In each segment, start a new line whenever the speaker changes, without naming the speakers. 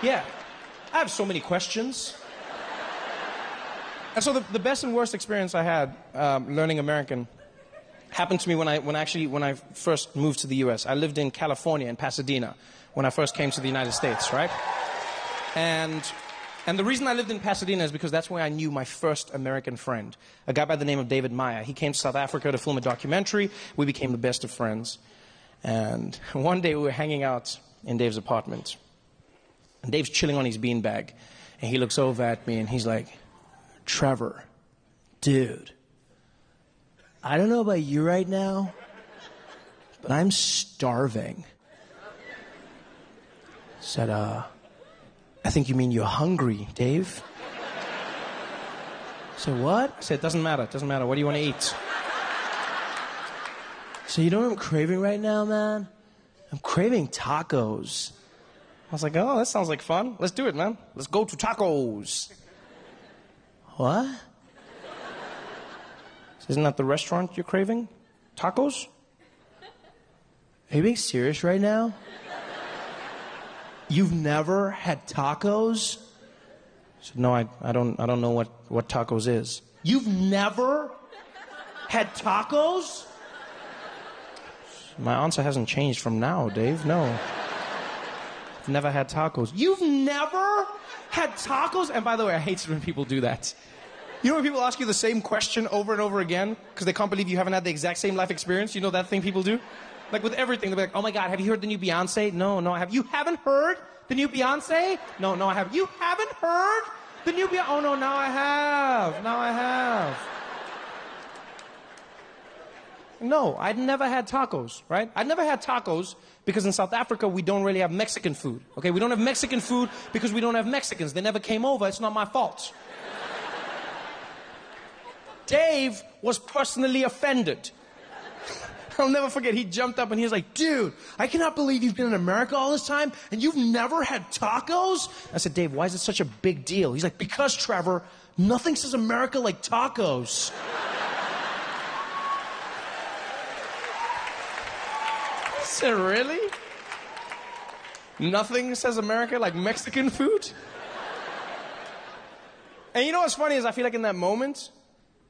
Yeah. I have so many questions. And so the best and worst experience I had learning American happened to me when I first moved to the U.S. I lived in California, in Pasadena, when I first came to the United States, right? And the reason I lived in Pasadena is because that's where I knew my first American friend, a guy by the name of David Maya. He came to South Africa to film a documentary. We became the best of friends. And one day we were hanging out in Dave's apartment. And Dave's chilling on his beanbag. And he looks over at me and he's like, Trevor, dude, I don't know about you right now, but I'm starving. Said, I think you mean you're hungry, Dave. Said, what? I said, doesn't matter. What do you want to eat? So you know what I'm craving right now, man? I'm craving tacos. I was like, oh, that sounds like fun. Let's do it, man. Let's go to tacos. What? Isn't that the restaurant you're craving? Tacos? Are you being serious right now? You've never had tacos? I said, no, I don't know what tacos is. You've never had tacos? My answer hasn't changed from now, Dave. No. I've never had tacos. You've never had tacos? And by the way, I hate when people do that. You know when people ask you the same question over and over again because they can't believe you haven't had the exact same life experience? You know that thing people do? Like with everything, they'll be like, oh my God, have you heard the new Beyonce? No, I have. You haven't heard the new Beyonce? No, I haven't. You haven't heard the new Beyonce? Oh no, now I have. No, I'd never had tacos, right? I'd never had tacos because in South Africa, we don't really have Mexican food, okay? We don't have Mexican food because we don't have Mexicans. They never came over. It's not my fault. Dave was personally offended. I'll never forget, he jumped up and he was like, dude, I cannot believe you've been in America all this time and you've never had tacos? I said, Dave, why is it such a big deal? He's like, because, Trevor, nothing says America like tacos. I said, really? Nothing says America like Mexican food? And you know what's funny is I feel like in that moment,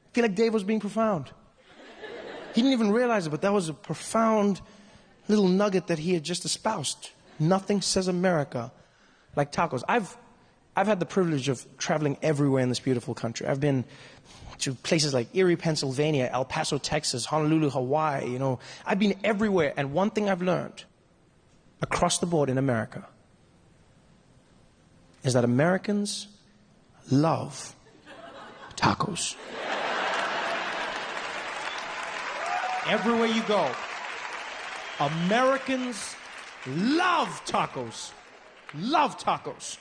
I feel like Dave was being profound. He didn't even realize it, but that was a profound little nugget that he had just espoused. Nothing says America like tacos. I've had the privilege of traveling everywhere in this beautiful country. I've been to places like Erie, Pennsylvania, El Paso, Texas, Honolulu, Hawaii, you know. I've been everywhere, and one thing I've learned across the board in America is that Americans love tacos. Everywhere you go, Americans love tacos. Love tacos.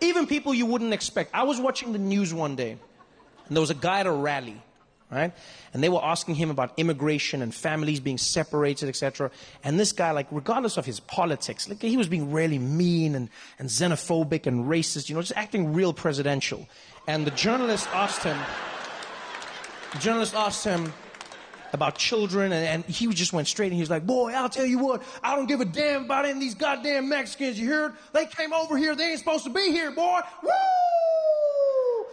Even people you wouldn't expect. I was watching the news one day, and there was a guy at a rally, right? And they were asking him about immigration and families being separated, etc. And this guy, like, regardless of his politics, like, he was being really mean and xenophobic and racist, you know, just acting real presidential. And the journalist asked him about children, and he just went straight, and he was like, boy, I'll tell you what, I don't give a damn about any of these goddamn Mexicans, you heard? They came over here, they ain't supposed to be here, boy. Woo!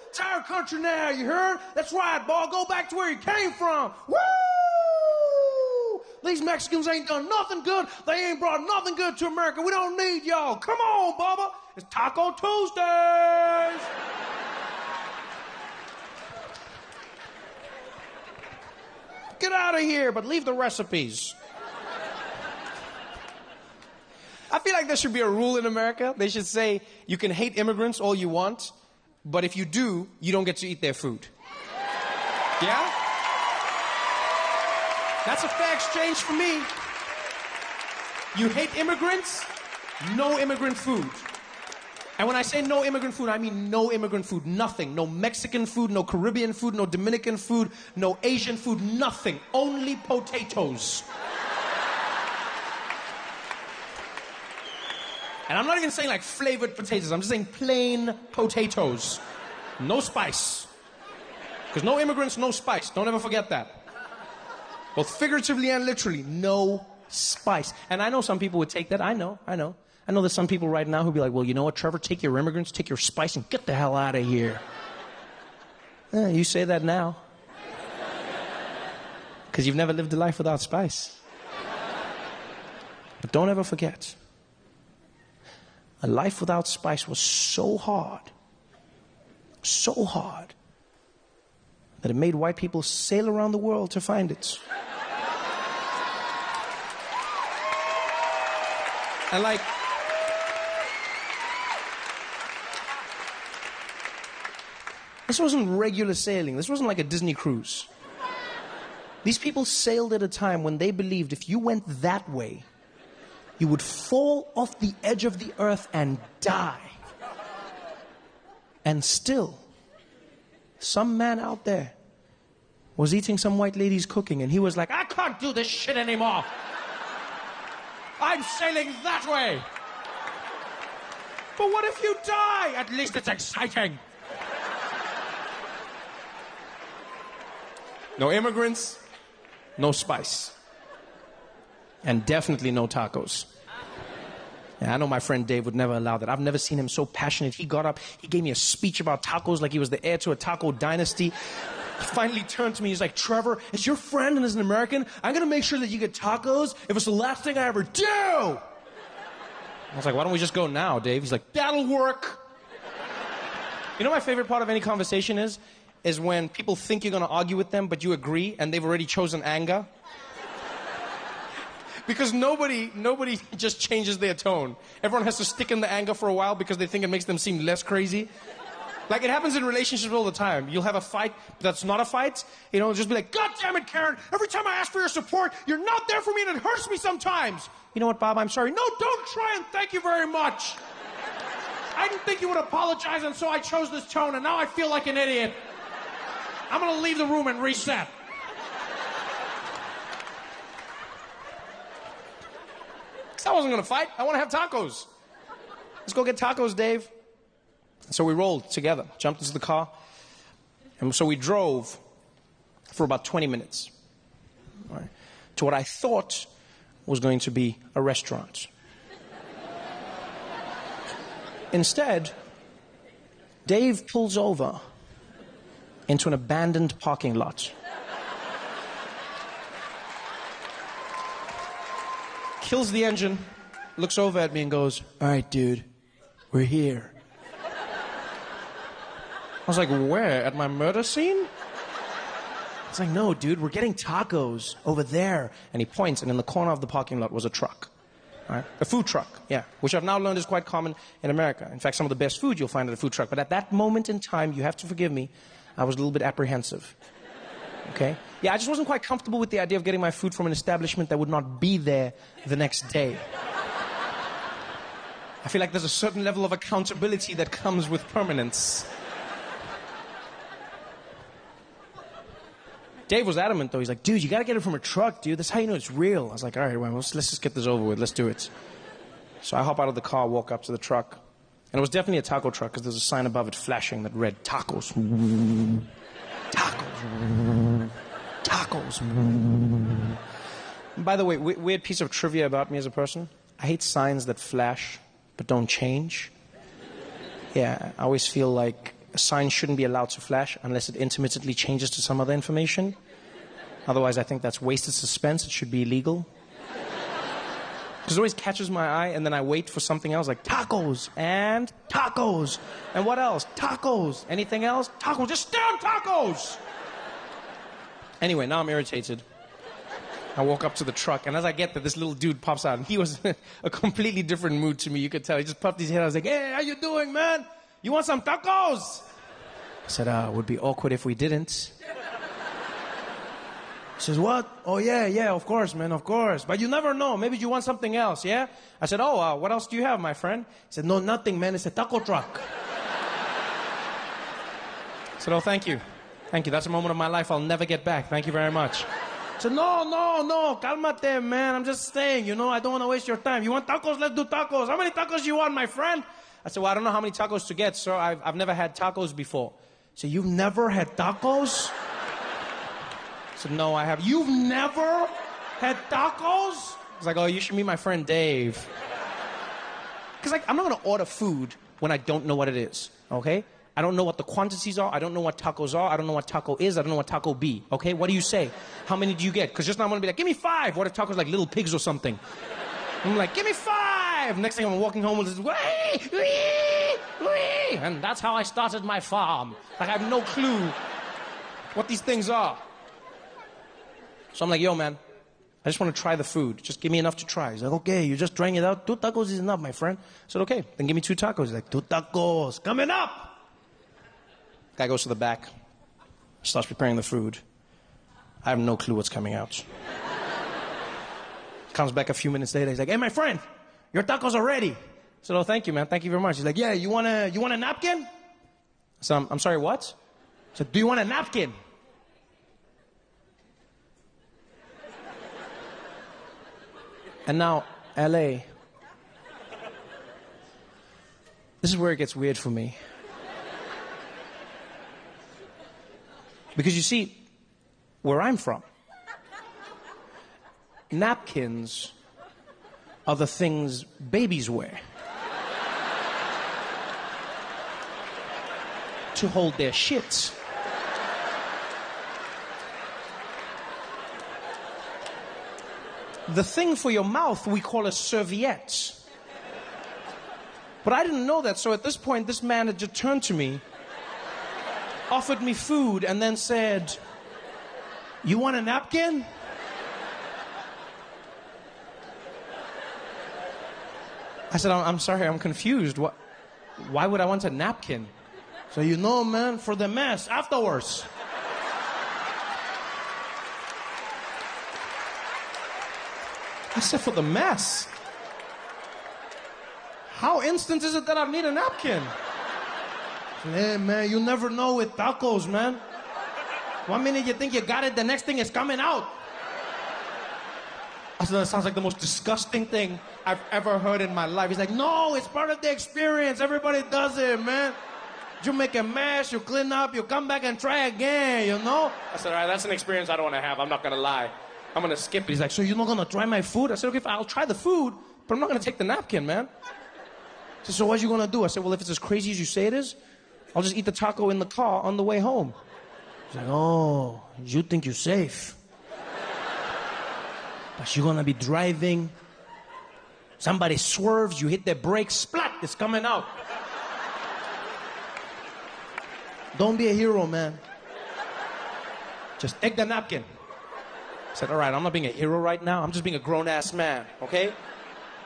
It's our country now, you heard? That's right, boy, go back to where you came from. Woo! These Mexicans ain't done nothing good, they ain't brought nothing good to America, we don't need y'all. Come on, Bubba, it's Taco Tuesdays. Get out of here, but leave the recipes. I feel like there should be a rule in America. They should say, you can hate immigrants all you want, but if you do, you don't get to eat their food. Yeah? That's a fair exchange for me. You hate immigrants, no immigrant food. And when I say no immigrant food, I mean no immigrant food, nothing. No Mexican food, no Caribbean food, no Dominican food, no Asian food, nothing. Only potatoes. And I'm not even saying like flavored potatoes, I'm just saying plain potatoes. No spice. Because no immigrants, no spice. Don't ever forget that. Both figuratively and literally, no spice. And I know some people would take that. I know. I know there's some people right now who'll be like, well, you know what, Trevor, take your immigrants, take your spice, and get the hell out of here. You say that now. Because you've never lived a life without spice. But don't ever forget, a life without spice was so hard, that it made white people sail around the world to find it. And like, this wasn't regular sailing. This wasn't like a Disney cruise. These people sailed at a time when they believed if you went that way, you would fall off the edge of the earth and die. And still, some man out there was eating some white lady's cooking, and he was like, I can't do this shit anymore. I'm sailing that way. But what if you die? At least it's exciting. No immigrants, no spice. And definitely no tacos. Yeah, I know my friend Dave would never allow that. I've never seen him so passionate. He got up, he gave me a speech about tacos like he was the heir to a taco dynasty. He finally turned to me, he's like, Trevor, as your friend and as an American, I'm gonna make sure that you get tacos if it's the last thing I ever do. I was like, why don't we just go now, Dave? He's like, that'll work. You know my favorite part of any conversation is when people think you're gonna argue with them, but you agree, and they've already chosen anger. Because nobody just changes their tone. Everyone has to stick in the anger for a while because they think it makes them seem less crazy. Like, it happens in relationships all the time. You'll have a fight that's not a fight. You know, just be like, God damn it, Karen, every time I ask for your support, you're not there for me and it hurts me sometimes. You know what, Bob, I'm sorry. No, don't try and thank you very much. I didn't think you would apologize, and so I chose this tone, and now I feel like an idiot. I'm gonna leave the room and reset. I wasn't going to fight. I want to have tacos. Let's go get tacos, Dave. So we rolled together, jumped into the car. And so we drove for about 20 minutes, right, to what I thought was going to be a restaurant. Instead, Dave pulls over into an abandoned parking lot. Kills the engine, looks over at me and goes, all right, dude, we're here. I was like, where? At my murder scene? It's like, no, dude, we're getting tacos over there. And he points, and in the corner of the parking lot was a truck. Right? A food truck, yeah, which I've now learned is quite common in America. In fact, some of the best food you'll find at a food truck. But at that moment in time, you have to forgive me, I was a little bit apprehensive. Okay? Yeah, I just wasn't quite comfortable with the idea of getting my food from an establishment that would not be there the next day. I feel like there's a certain level of accountability that comes with permanence. Dave was adamant, though. He's like, dude, you gotta get it from a truck, dude. That's how you know it's real. I was like, all right, well, let's just get this over with. Let's do it. So I hop out of the car, walk up to the truck. And it was definitely a taco truck, because there's a sign above it flashing that read, tacos. Tacos. Tacos. By the way, weird piece of trivia about me as a person. I hate signs that flash but don't change. Yeah, I always feel like a sign shouldn't be allowed to flash unless it intermittently changes to some other information. Otherwise, I think that's wasted suspense. It should be illegal. Because it always catches my eye, and then I wait for something else, like tacos, and tacos. And what else? Tacos. Anything else? Tacos. Just stay on tacos! Anyway, now I'm irritated. I walk up to the truck, and as I get there, this little dude pops out, and he was a completely different mood to me. You could tell. He just popped his head. I was like, hey, how you doing, man? You want some tacos? I said, it would be awkward if we didn't. He says, what? Oh, yeah, of course, man, of course. But you never know. Maybe you want something else, yeah? I said, what else do you have, my friend? He said, no, nothing, man. It's a taco truck. I said, oh, thank you. Thank you. That's a moment of my life I'll never get back. Thank you very much. I said, no, calmate, man. I'm just saying, you know, I don't want to waste your time. You want tacos? Let's do tacos. How many tacos you want, my friend? I said, well, I don't know how many tacos to get, sir. I've never had tacos before. He said, you've never had tacos? I said, no, I have. You've never had tacos? I was like, oh, you should meet my friend Dave. Because like, I'm not going to order food when I don't know what it is, okay? I don't know what the quantities are. I don't know what tacos are. I don't know what taco is. I don't know what taco be, okay? What do you say? How many do you get? Because just now I'm going to be like, give me 5. What if tacos like little pigs or something? I'm like, give me 5. Next thing I'm walking home with this, wee, wee, wee. And that's how I started my farm. Like, I have no clue what these things are. So I'm like, yo, man, I just want to try the food. Just give me enough to try. He's like, okay, you just trying it out. 2 tacos is enough, my friend. I said, okay, then give me 2 tacos. He's like, 2 tacos, coming up. Guy goes to the back, starts preparing the food. I have no clue what's coming out. Comes back a few minutes later. He's like, hey, my friend, your tacos are ready. I said, oh, thank you, man. Thank you very much. He's like, yeah, you want a napkin? I said, I'm sorry, what? I said, do you want a napkin? And now, LA. This is where it gets weird for me. Because you see, where I'm from, napkins are the things babies wear to hold their shits. The thing for your mouth we call a serviette. But I didn't know that, so at this point, this man had just turned to me, offered me food, and then said, you want a napkin? I said, I'm sorry, I'm confused. Why would I want a napkin? So, you know, man, for the mess afterwards. I said, for the mess? How instant is it that I need a napkin? Hey, man, you never know with tacos, man. One minute you think you got it, the next thing is coming out. I said, that sounds like the most disgusting thing I've ever heard in my life. He's like, no, it's part of the experience. Everybody does it, man. You make a mess, you clean up, you come back and try again, you know? I said, all right, that's an experience I don't want to have. I'm not going to lie. I'm going to skip it. He's like, so you're not going to try my food? I said, okay, I'll try the food, but I'm not going to take the napkin, man. He said, so what are you going to do? I said, well, if it's as crazy as you say it is, I'll just eat the taco in the car on the way home. He's like, oh, you think you're safe. But you're going to be driving. Somebody swerves, you hit the brakes, splat, it's coming out. Don't be a hero, man. Just take the napkin. I said, all right, I'm not being a hero right now. I'm just being a grown-ass man, okay?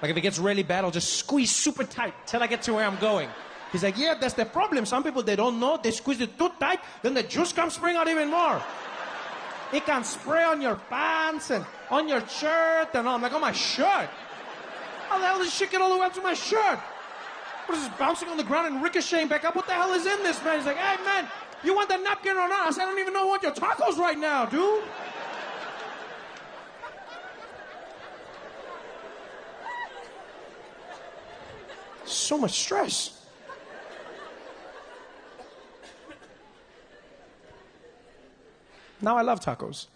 Like, if it gets really bad, I'll just squeeze super tight till I get to where I'm going. He's like, yeah, that's the problem. Some people, they don't know. They squeeze it too tight, then the juice can spring out even more. It can spray on your pants and on your shirt and all. I'm like, oh, my shirt? How the hell does shit get all the way up to my shirt? What is this, bouncing on the ground and ricocheting back up? What the hell is in this, man? He's like, hey, man, you want the napkin or not? I said, I don't even know what your tacos right now, dude. So much stress. Now I love tacos.